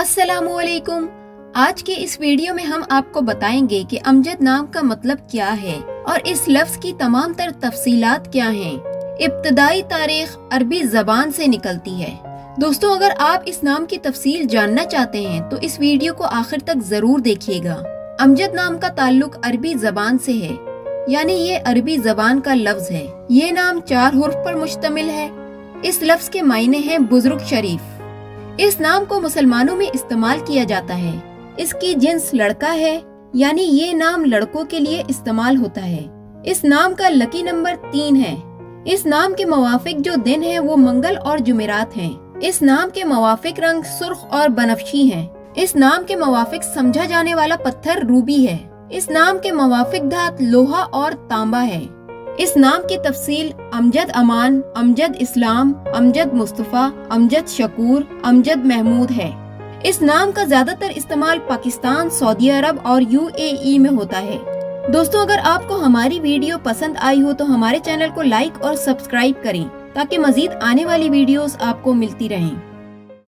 अस्सलामुअलैकुम। आज के इस वीडियो में हम आपको बताएंगे कि अमजद नाम का मतलब क्या है और इस लफ्ज की तमाम तर तफसीलात क्या हैं। इब्तदाई तारीख अरबी जबान से निकलती है। दोस्तों, अगर आप इस नाम की तफसील जानना चाहते हैं तो इस वीडियो को आखिर तक जरूर देखिएगा। अमजद नाम का ताल्लुक अरबी जबान से है, यानी ये अरबी जबान का लफ्ज है। ये नाम 4 हुर्फ पर मुश्तमिल है। इस लफ्ज के मायने हैं बुजुर्ग शरीफ। इस नाम को मुसलमानों में इस्तेमाल किया जाता है। इसकी जिन्स लड़का है, यानी ये नाम लड़कों के लिए इस्तेमाल होता है। इस नाम का लकी नंबर 3 है। इस नाम के मुवाफिक जो दिन हैं वो मंगल और जुमेरात हैं। इस नाम के मुवाफिक रंग सुर्ख और बनफशी हैं। इस नाम के मुवाफिक समझा जाने वाला पत्थर रूबी है। इस नाम के मुवाफिक धात लोहा और तांबा है। इस नाम की तफसील अमजद अमान, अमजद इस्लाम, अमजद मुस्तफ़ा, अमजद शकूर, अमजद महमूद है। इस नाम का ज्यादातर इस्तेमाल पाकिस्तान, सऊदी अरब और UAE में होता है। दोस्तों, अगर आपको हमारी वीडियो पसंद आई हो तो हमारे चैनल को लाइक और सब्सक्राइब करें ताकि मजीद आने वाली वीडियोस आपको मिलती रहें।